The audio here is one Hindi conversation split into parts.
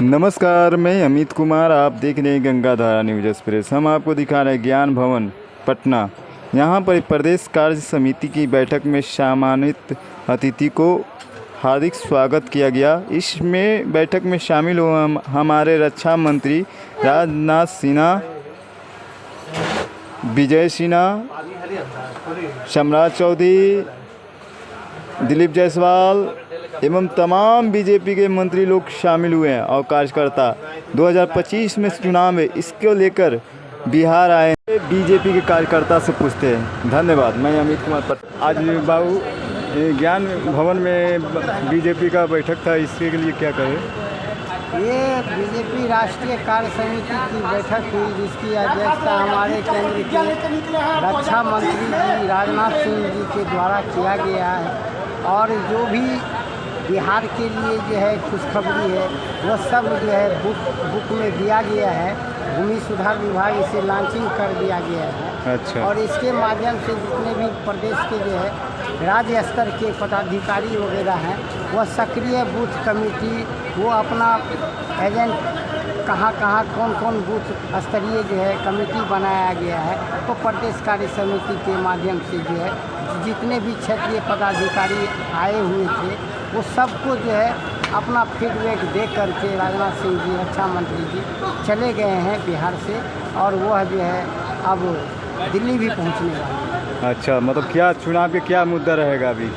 नमस्कार, मैं अमित कुमार। आप देख रहे हैं गंगाधारा न्यूज़ एक्सप्रेस। हम आपको दिखा रहे हैं ज्ञान भवन पटना। यहां पर प्रदेश कार्य समिति की बैठक में सम्मानित अतिथि को हार्दिक स्वागत किया गया। इसमें बैठक में शामिल हुए हमारे रक्षा मंत्री राजनाथ सिन्हा, विजय सिन्हा, सम्राट चौधरी, दिलीप जायसवाल एवं तमाम बीजेपी के मंत्री लोग शामिल हुए हैं और कार्यकर्ता 2025 में चुनाव है, इसको लेकर बिहार आए हैं। बीजेपी के कार्यकर्ता से पूछते हैं। धन्यवाद। मैं अमित कुमार आज बाबू ज्ञान भवन में बीजेपी का बैठक था, इसके लिए क्या कहें? ये बीजेपी राष्ट्रीय कार्य समिति की बैठक हुई, जिसकी अध्यक्षता हमारे केंद्र के रक्षा मंत्री जी राजनाथ सिंह जी के द्वारा किया गया है। और जो भी बिहार के लिए जो है खुशखबरी है वह सब जो है बुक में दिया गया है। भूमि सुधार विभाग इसे लॉन्चिंग कर दिया गया है। अच्छा। और इसके माध्यम से जितने भी प्रदेश के जो है राज्य स्तर के पदाधिकारी वगैरह हैं वह सक्रिय बूथ कमेटी वो अपना एजेंट कहाँ कौन कौन बूथ स्तरीय जो है कमेटी बनाया गया है, तो प्रदेश कार्य समिति के माध्यम से जो है जितने भी क्षेत्रीय पदाधिकारी आए हुए थे वो सबको जो है अपना फीडबैक दे करके राजनाथ सिंह जी रक्षा मंत्री जी चले गए हैं बिहार से, और वह जो है अब दिल्ली भी पहुंचने वाले हैं। अच्छा, मतलब क्या चुनाव के क्या मुद्दा रहेगा अभी?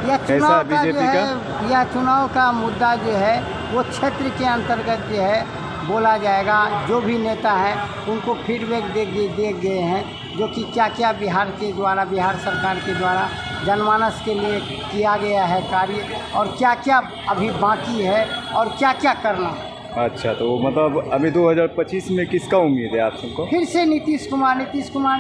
यह चुनाव का बीजेपी जो है यह चुनाव का मुद्दा जो है वो क्षेत्र के अंतर्गत जो है बोला जाएगा। जो भी नेता हैं उनको फीडबैक दे गए हैं, जो कि क्या क्या बिहार के द्वारा, बिहार सरकार के द्वारा जनमानस के लिए किया गया है कार्य, और क्या क्या अभी बाकी है और क्या क्या करना। अच्छा, तो मतलब अभी 2025 में किसका उम्मीद है आप सबको? फिर से नीतीश कुमार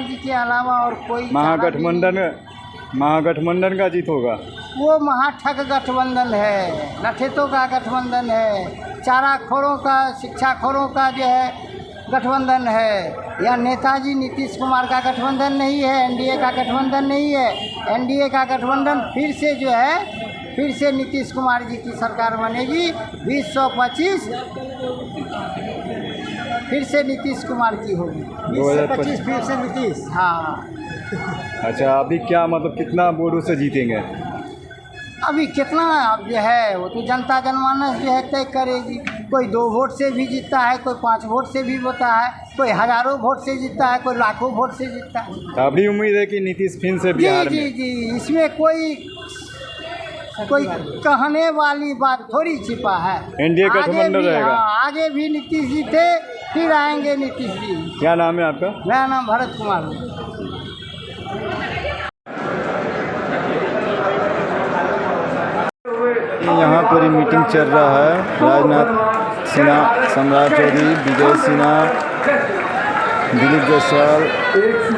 जी के अलावा और कोई महागठबंधन का जीत होगा? वो महाठग गठबंधन है, लठेतों का गठबंधन है, चाराखोरों का, शिक्षाखोरों का जो है गठबंधन है। यह नेताजी नीतीश कुमार का गठबंधन नहीं है, एनडीए का गठबंधन नहीं है। एनडीए का गठबंधन फिर से जो है फिर से नीतीश कुमार जी की सरकार बनेगी। 2025 फिर से नीतीश कुमार की होगी। 2025 फिर से नीतीश। हाँ। अच्छा, अभी क्या मतलब कितना वोटों से जीतेंगे? अभी कितना अब जो है वो तो जनता जनमानस जो है तय करेगी। कोई 2 वोट से भी जीतता है, कोई 5 वोट से भी होता है, कोई हज़ारों वोट से जीतता है, कोई लाखों वोट से जीतता है। तो अभी उम्मीद है कि नीतीश फिर से बिहार में? जी, इसमें कोई कहने वाली बात थोड़ी छिपा है। एनडीए गठबंधन रहेगा। हाँ, आगे भी नीतीश जी थे, फिर आएंगे नीतीश जी। क्या नाम है आपका? मेरा नाम भरत कुमार है। यहाँ पर ही मीटिंग चल रहा है। राजनाथ सिन्हा, सम्राट चौधरी, विजय सिन्हा, दिलीप जायसवाल,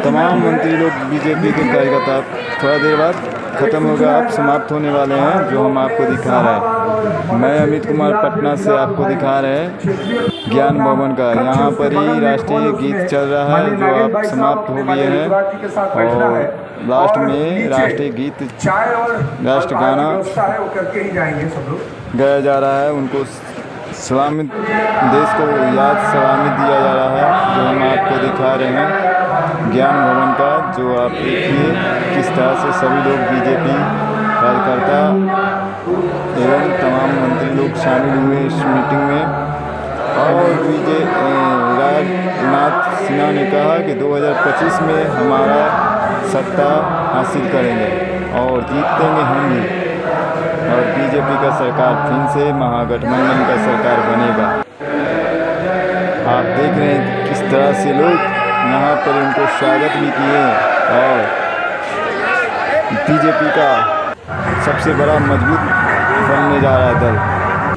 तमाम मंत्री लोग बीजेपी के कार्यकर्ता थोड़ा देर बाद ख़त्म होगा, अब समाप्त होने वाले हैं, जो हम आपको दिखा रहे हैं। मैं अमित कुमार पटना से आपको दिखा रहे हैं ज्ञान भवन का। यहाँ पर ही राष्ट्रीय गीत चल रहा है जो अब समाप्त हो गए हैं, और लास्ट में राष्ट्रीय गीत, राष्ट्रगाना गाया जा रहा है। उनको सलामित, देश को याद सलामी दिया जा रहा है, जो हम आपको दिखा रहे हैं ज्ञान भवन का। जो आप देखिए किस तरह से सभी लोग बीजेपी कार्यकर्ता एवं तमाम मंत्री लोग शामिल हुए इस मीटिंग में। और विजय राजनाथ सिन्हा ने कहा कि 2025 में हमारा सत्ता हासिल करेंगे और जीतेंगे हम ही, और बीजेपी का सरकार फिर से महागठबंधन का सरकार बनेगा। आप देख रहे हैं कि किस तरह से लोग यहाँ पर उनको स्वागत भी किए हैं, और बीजेपी का सबसे बड़ा मजबूत बनने जा रहा है दल।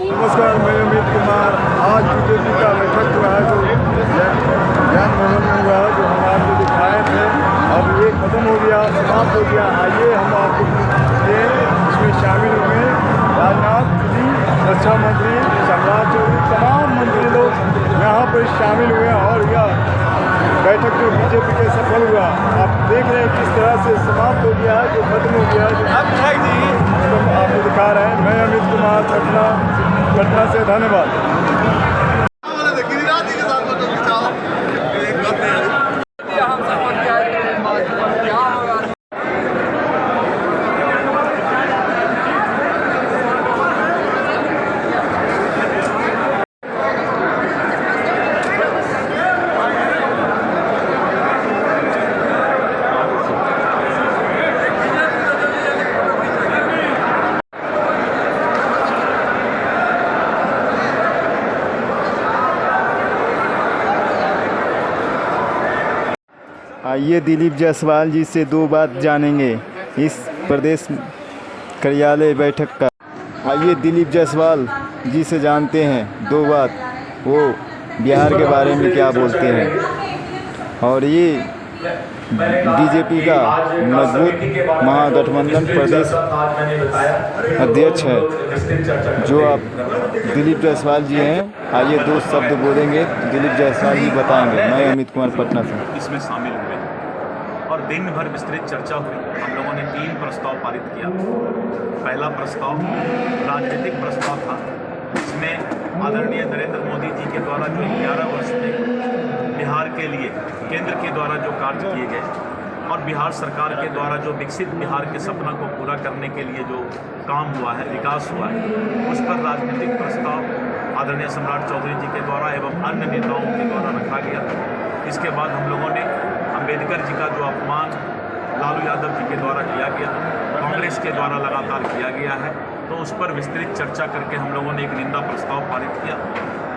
नमस्कार, मैं अमित कुमार। आज बीजेपी का बैठक हुआ है जो ज्ञान भवन में हुआ है, जो हम आपको दिखाए थे। अब ये खत्म हो गया, समाप्त हो गया। आइए हम आपको इसमें शामिल हुए राजनाथ जी, रक्षा मंत्री सम्राट चौधरी, तमाम मंत्री लोग यहाँ पर शामिल हुए, और यह बैठक जो बीजेपी के सफल हुआ। आप देख रहे हैं किस तरह से समाप्त हो गया है, जो खत्म हो गया है, जो आपको दिखा रहे हैं। मैं अमित कुमार पटना से, धन्यवाद। आइए दिलीप जायसवाल जी से दो बात जानेंगे इस प्रदेश कार्यालय बैठक का। आइए दिलीप जायसवाल जी से जानते हैं दो बात, वो बिहार के बारे में क्या बोलते हैं। और ये बीजेपी का मजबूत महागठबंधन प्रदेश अध्यक्ष है जो आप दिलीप जायसवाल जी हैं। आइए दो शब्द बोलेंगे, दिलीप जायसवाल जी बताएंगे। मैं अमित कुमार पटना से इसमें शामिल हुए और दिन भर विस्तृत चर्चा हुई। हम लोगों ने 3 प्रस्ताव पारित किया। पहला प्रस्ताव राजनीतिक प्रस्ताव था, इसमें आदरणीय नरेंद्र मोदी जी के द्वारा जो 11 वर्ष में बिहार के लिए केंद्र के द्वारा जो कार्य किए गए और बिहार सरकार के द्वारा जो विकसित बिहार के सपना को पूरा करने के लिए जो काम हुआ है, विकास हुआ है, उस पर राजनीतिक प्रस्ताव आदरणीय सम्राट चौधरी जी के द्वारा एवं अन्य नेताओं के द्वारा रखा गया। इसके बाद हम लोगों ने अम्बेडकर जी का जो अपमान लालू यादव जी के द्वारा किया गया, कांग्रेस के द्वारा लगातार किया गया है, तो उस पर विस्तृत चर्चा करके हम लोगों ने एक निंदा प्रस्ताव पारित किया।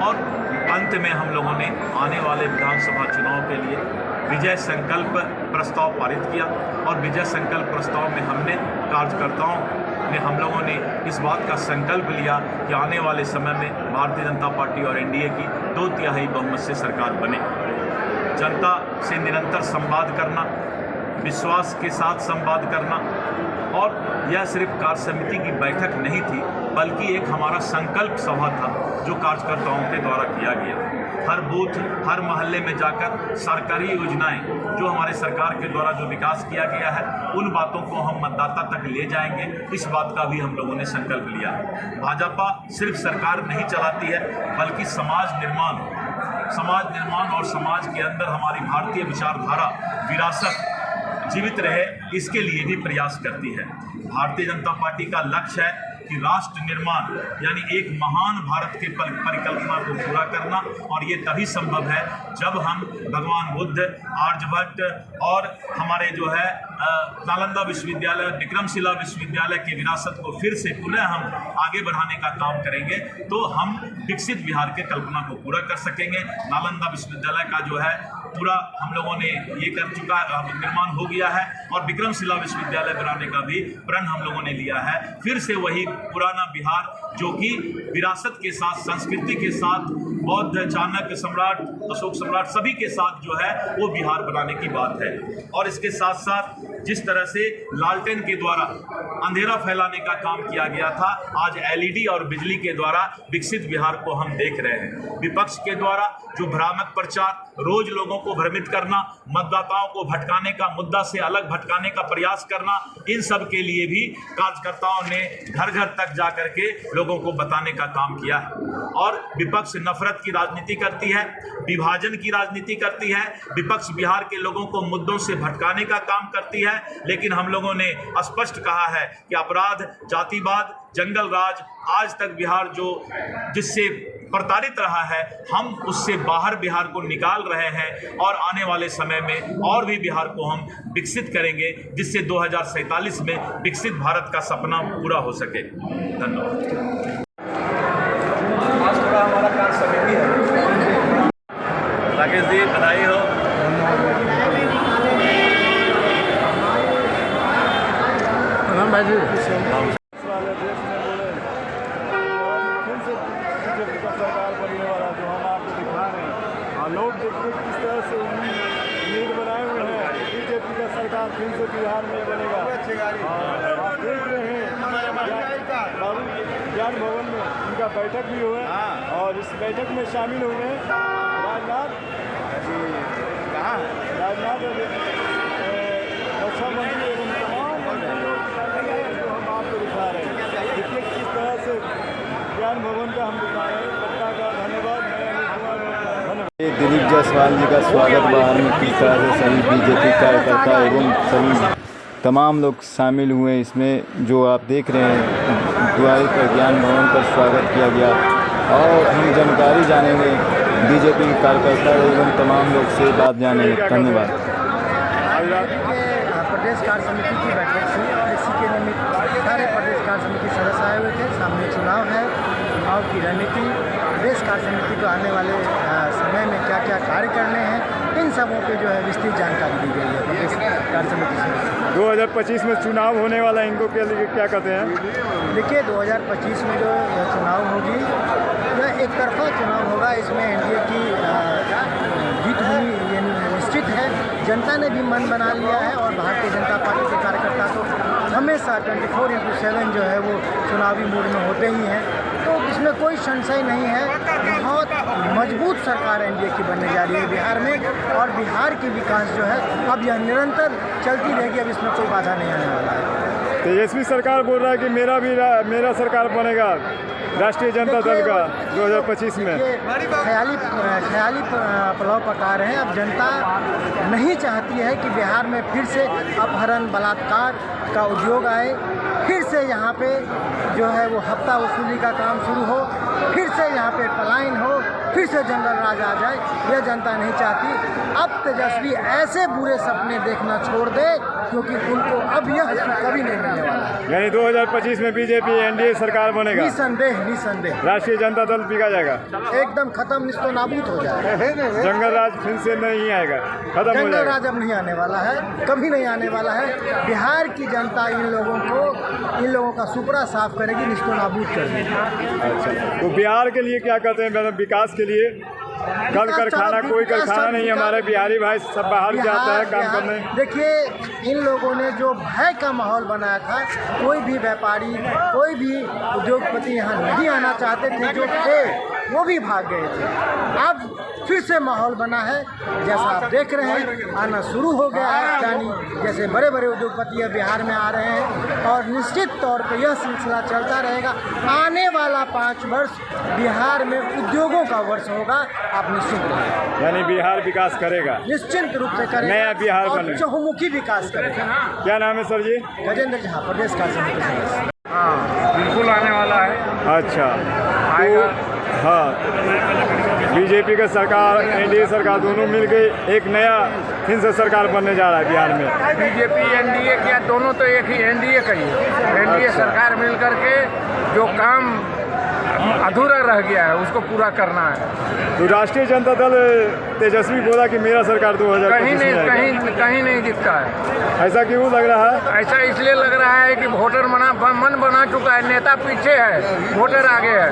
और अंत में हम लोगों ने आने वाले विधानसभा चुनाव के लिए विजय संकल्प प्रस्ताव पारित किया। और विजय संकल्प प्रस्ताव में हमने कार्यकर्ताओं ने हम लोगों ने इस बात का संकल्प लिया कि आने वाले समय में भारतीय जनता पार्टी और एनडीए की 2/3 बहुमत से सरकार बने। जनता से निरंतर संवाद करना, विश्वास के साथ संवाद करना, और यह सिर्फ कार्य समिति की बैठक नहीं थी बल्कि एक हमारा संकल्प सभा था जो कार्यकर्ताओं के द्वारा किया गया। हर बूथ, हर मोहल्ले में जाकर सरकारी योजनाएं जो हमारे सरकार के द्वारा जो विकास किया गया है उन बातों को हम मतदाता तक ले जाएंगे, इस बात का भी हम लोगों ने संकल्प लिया। भाजपा सिर्फ सरकार नहीं चलाती है बल्कि समाज निर्माण और समाज के अंदर हमारी भारतीय विचारधारा, विरासत जीवित रहे, इसके लिए भी प्रयास करती है। भारतीय जनता पार्टी का लक्ष्य है कि राष्ट्र निर्माण यानी एक महान भारत के परिकल्पना को पूरा करना, और ये तभी संभव है जब हम भगवान बुद्ध, आर्यभट्ट और हमारे जो है नालंदा विश्वविद्यालय, विक्रमशिला विश्वविद्यालय की विरासत को फिर से पुनः हम आगे बढ़ाने का काम करेंगे तो हम विकसित बिहार के कल्पना को पूरा कर सकेंगे। नालंदा विश्वविद्यालय का जो है पूरा हम लोगों ने ये कर चुका निर्माण हो गया है और विक्रमशिला विश्वविद्यालय बनाने का भी प्रण हम लोगों ने लिया है। फिर से वही पुराना बिहार जो कि विरासत के साथ, संस्कृति के साथ, बौद्ध, चाणक्य सम्राट, अशोक सम्राट सभी के साथ जो है वो बिहार बनाने की बात है। और इसके साथ साथ जिस तरह से लालटेन के द्वारा अंधेरा फैलाने का काम किया गया था, आज एलईडी और बिजली के द्वारा विकसित बिहार को हम देख रहे हैं। विपक्ष के द्वारा जो भ्रामक प्रचार, रोज लोगों को भ्रमित करना, मतदाताओं को भटकाने का, मुद्दा से अलग भटकाने का प्रयास करना, इन सब के लिए भी कार्यकर्ताओं ने घर घर तक जा करके लोगों को बताने का काम किया है। और विपक्ष नफरत की राजनीति करती है, विभाजन की राजनीति करती है, विपक्ष बिहार के लोगों को मुद्दों से भटकाने का काम करती है। लेकिन हम लोगों ने स्पष्ट कहा है कि अपराध, जातिवाद, जंगल राज, आज तक बिहार जो जिससे प्रताड़ित रहा है, हम उससे बाहर बिहार को निकाल रहे हैं और आने वाले समय में और भी बिहार को हम विकसित करेंगे जिससे 2047 में विकसित भारत का सपना पूरा हो सके। धन्यवाद। आज थोड़ा हमारा कार्य समिति है। राकेश जी बधाई हो। भाई जी वाले देश में बोले फिर से बीजेपी का सरकार बनने वाला जो हम आपको दिखा रहे हैं। और लोग देखिए किस तरह से उम्मीद बनाए हुए हैं बीजेपी का सरकार फिर से बिहार में बनेगा। आप देख रहे हैं ज्ञान भवन में उनका बैठक भी हुआ और इस बैठक में शामिल हुए राजनाथ कहाँ राजनाथ रक्षा मंत्री एवं तमाम मंत्री जो हम आपको दिखा रहे हैं। देखिए किस तरह से ज्ञान भवन का हम दिखा रहे हैं। पटना का धन्यवाद। मैं अमित कुमार, धन्यवाद। दिलीप जायसवाल जी का स्वागत बाहर में किस तरह से सभी बीजेपी कार्यकर्ता एवं सभी तमाम लोग शामिल हुए इसमें, जो आप देख रहे हैं द्वारी पर ज्ञान भवन पर स्वागत किया गया। और हम जानकारी जानेंगे बीजेपी के कार्यकर्ता एवं तमाम लोग से बात जानेंगे। धन्यवाद। प्रदेश कार्य समिति की बैठक थी और इसी के निमित्त सारे प्रदेश कार्य समिति सदस्य आए हुए थे। सामने चुनाव है, चुनाव की रणनीति, प्रदेश कार्य समिति को आने वाले समय में क्या क्या कार्य करने हैं, इन सबों पे जो है विस्तृत जानकारी दी गई है प्रदेश कार्य समिति से। 2025 में चुनाव होने वाला है, इनको के लिए क्या कहते हैं? देखिए 2025 में जो यह चुनाव होगी, यह एक तरफा चुनाव होगा। इसमें एनडीए की जीत हुई ये निश्चित है। जनता ने भी मन बना लिया है और भारतीय जनता पार्टी के कार्यकर्ता तो हमेशा 24/7 जो है वो चुनावी मूड में होते ही हैं, तो इसमें कोई संशय नहीं है। बहुत मजबूत सरकार एनडीए की बनने जा रही है बिहार में, और बिहार की विकास जो है अब यह निरंतर चलती रहेगी। अब इसमें कोई बाधा नहीं आने वाला है। तेजस्वी सरकार बोल रहा है कि मेरा सरकार बनेगा राष्ट्रीय जनता दल का 2025 में। ख्याली पुलाव पका रहे हैं। अब जनता नहीं चाहती है कि बिहार में फिर से अपहरण बलात्कार का उद्योग आए, फिर से यहाँ पे जो है वो हफ्ता वसूली का काम शुरू हो, फिर से यहाँ पे पलायन हो, फिर से जंगल राज आ जाए। यह जनता नहीं चाहती। अब तेजस्वी ऐसे बुरे सपने देखना छोड़ दे, क्योंकि उनको अब यह कभी नहीं मिलने वाला है। यानी 2025 में बीजेपी एनडीए सरकार बनेगा। निसंदेह राष्ट्रीय जनता दल बिका जाएगा, एकदम खत्म, निस्तो नाबूद हो जाएगा। जंगल राज फिर से नहीं आएगा, खत्म हो जंगल जाएगा। राज अब नहीं आने वाला है, कभी नहीं आने वाला है। बिहार की जनता इन लोगों का सुपड़ा साफ करेगी, निस्तो नाबूद कर देगी। अच्छा, तो बिहार के लिए क्या कहते हैं मैडम? विकास के लिए कल कारखाना, कोई कारखाना नहीं, हमारे बिहारी भाई सब बाहर जाता है काम करने। देखिए इन लोगों ने जो भय का माहौल बनाया था, कोई भी व्यापारी, कोई भी उद्योगपति यहाँ नहीं आना चाहते थे, जो थे वो भी भाग गए थे। अब फिर से माहौल बना है, जैसा आप देख रहे हैं, आना शुरू हो गया है। यानी जैसे बड़े बड़े उद्योगपति अब बिहार में आ रहे हैं, और निश्चित तौर पे यह सिलसिला चलता रहेगा। आने वाला 5 वर्ष बिहार में उद्योगों का वर्ष होगा, आप निश्चित रहिए। यानी बिहार विकास करेगा, निश्चित रूप से करेगा, नया बिहार और बने, चहुमुखी विकास करेगा। क्या नाम है सर जी? गजेंद्र झा, प्रदेश कार्य समिति सदस्य। हाँ, बिल्कुल आने वाला है। अच्छा, आएगा। हाँ, बीजेपी का सरकार, एनडीए सरकार दोनों मिलकर एक नया फिर से सरकार बनने जा रहा है बिहार में। बीजेपी एनडीए क्या, दोनों तो एक ही एनडीए का ही है। एनडीए सरकार मिल करके जो काम अधूरा रह गया है उसको पूरा करना है। तो राष्ट्रीय जनता दल तेजस्वी बोला कि मेरा सरकार 2025 में आएगा। कहीं नहीं दिखता है। ऐसा क्यों लग रहा है? ऐसा इसलिए लग रहा है कि वोटर मन बना चुका है, नेता पीछे है, वोटर आगे है।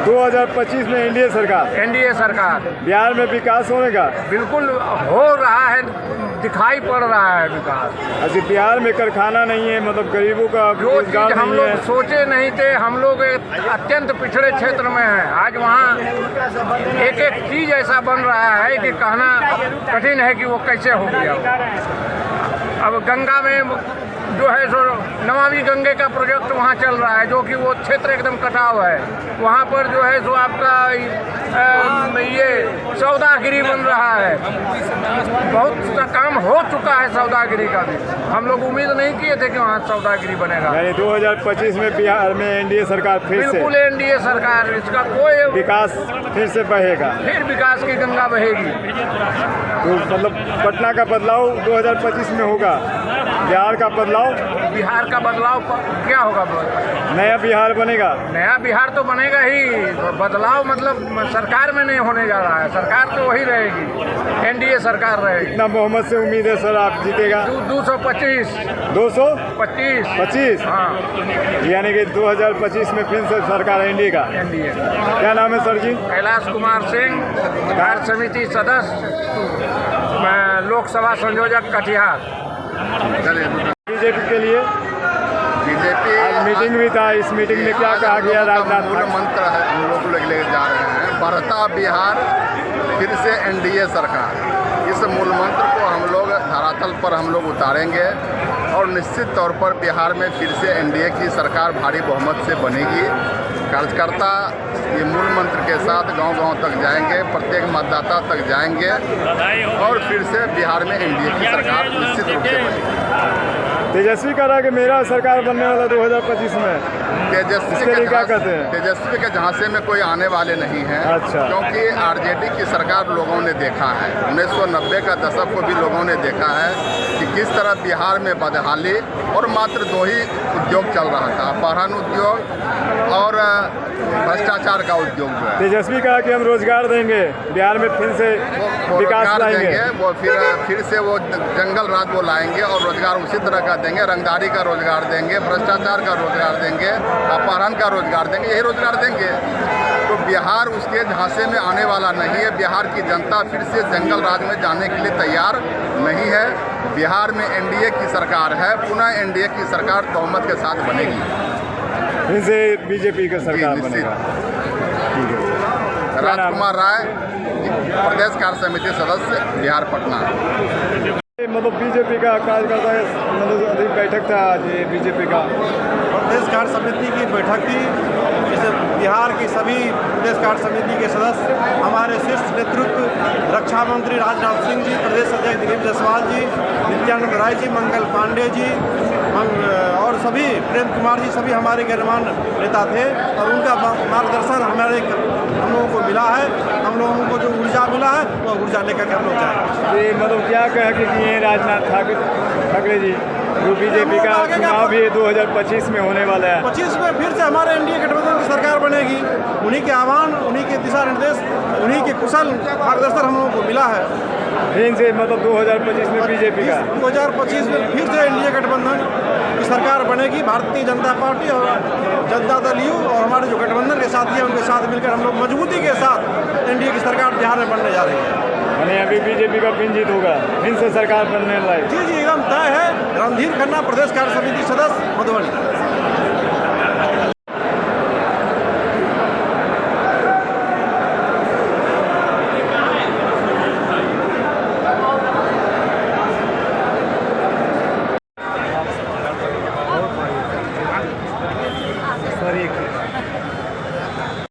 2025 में एनडीए सरकार बिहार में विकास होने का बिल्कुल हो रहा है, दिखाई पड़ रहा है विकास। अच्छा, बिहार में कारखाना नहीं है, मतलब गरीबों का जो रोजगार चीज हम नहीं लोग है। सोचे नहीं थे, हम लोग अत्यंत पिछड़े क्षेत्र में हैं। आज वहाँ एक एक चीज ऐसा बन रहा है कि कहना कठिन है कि वो कैसे हो गया। अब गंगा में जो है सो नमामि गंगे का प्रोजेक्ट वहाँ चल रहा है, जो कि वो क्षेत्र एकदम कटाव है। वहाँ पर जो है सो आपका ये सौदागिरी बन रहा है। बहुत सा काम हो चुका है सौदागिरी का भी। हम लोग उम्मीद नहीं किए थे कि वहाँ सौदागिरी बनेगा। यानी 2025 में बिहार में एनडीए सरकार फिर से बिल्कुल एनडीए सरकार, इसका कोई विकास फिर से बहेगा, फिर विकास की गंगा बहेगी। तो मतलब पटना का बदलाव 2025 में होगा, बिहार का बदलाव क्या होगा? नया बिहार बनेगा। नया बिहार तो बनेगा ही, बदलाव मतलब सरकार में नहीं होने जा रहा है। सरकार तो वही रहेगी, एनडीए सरकार रहेगी। कितना बहुमत से उम्मीद है सर आप जीतेगा? 225। 225? हाँ, यानी कि 2025 में फिर से सरकार एनडीए का। एनडीए। क्या नाम है सर जी? कैलाश कुमार सिंह, कार्य समिति सदस्य, लोकसभा संयोजक कटिहार। बीजेपी के लिए बीजेपी आज मीटिंग भी था, इस मीटिंग में क्या कहा गया? राजनाथ मूल मंत्र है, हम लोग लेके जा रहे हैं, बढ़ता बिहार फिर से एनडीए सरकार। इस मूल मंत्र को हम लोग धरातल पर हम लोग उतारेंगे और निश्चित तौर पर बिहार में फिर से एनडीए की सरकार भारी बहुमत से बनेगी। कार्यकर्ता ये मूल मंत्र के साथ गांव-गांव तक जाएंगे, प्रत्येक मतदाता तक जाएंगे और फिर से बिहार में एनडीए की सरकार निश्चित रूप से बनेगी। तेजस्वी कह रहा है कि मेरा सरकार बनने वाला 2025 में। तेजस्वी इसके लिए क्या कहते हैं? तेजस्वी के झांसे में कोई आने वाले नहीं हैं। अच्छा। क्योंकि आरजेडी की सरकार लोगों ने देखा है, 1990 का दशक को भी लोगों ने देखा है कि किस तरह बिहार में बदहाली और मात्र 2 ही उद्योग चल रहा था, अपहरण उद्योग और भ्रष्टाचार का उद्योग जो है। तेजस्वी कहा कि हम रोजगार देंगे, बिहार में फिर से वो विकास रोजगार लाएंगे। देंगे, वो फिर से वो जंगल राज वो लाएंगे और रोजगार उसी तरह का देंगे, रंगदारी का रोजगार देंगे, भ्रष्टाचार का रोजगार देंगे, अपहरण का रोजगार देंगे, यही रोजगार देंगे। तो बिहार उसके झांसे में आने वाला नहीं है। बिहार की जनता फिर से जंगल राज में जाने के लिए तैयार नहीं है। बिहार में एनडीए की सरकार है, पुनः एनडीए की सरकार बहुमत के साथ बनेगी। फिर से बीजेपी का सरकार निश्चित। बनेगा। ठीक है। राजकुमार राय, प्रदेश कार्य समिति सदस्य, बिहार पटना। मतलब बीजेपी का कार्यकर्ता मतलब बैठक था आज, ये बीजेपी का प्रदेश कार्य समिति की बैठक थी। इस बिहार की सभी प्रदेश कार्य समिति के सदस्य, हमारे शीर्ष नेतृत्व रक्षा मंत्री राजनाथ सिंह जी, प्रदेश अध्यक्ष दिलीप जायसवाल जी, नित्यानंद राय जी, मंगल पांडे जी और सभी, प्रेम कुमार जी, सभी हमारे गणमान्य नेता थे और उनका मार्गदर्शन हम लोगों को मिला है। हम लोगों को जो ऊर्जा मिला है वो ऊर्जा लेकर के हम लोग जाएंगे। ये मतलब क्या कह के किए राजनाथ ठाकरे जी, जो बीजेपी का चुनाव भी 2025 में होने वाला है। 25 में फिर से हमारे एनडीए गठबंधन की सरकार बनेगी। उन्हीं के आह्वान, उन्हीं के दिशा निर्देश, उन्हीं के कुशल मार्गदर्शन हम लोगों को मिला है। फिर से मतलब 2025 में बीजेपी का 2025 में फिर से एनडीए गठबंधन की सरकार बनेगी। भारतीय जनता पार्टी और जनता दल यू और हमारे जो गठबंधन के साथी हैं उनके साथ मिलकर हम लोग मजबूती के साथ एनडीए की सरकार बिहार में बनने जा रही है। यानी अभी बीजेपी का फिर जीत होगा, फिर से सरकार बनने लायक। जी एकदम तय है। रणधीर खन्ना, प्रदेश कार्य समिति सदस्य, मधुबनी।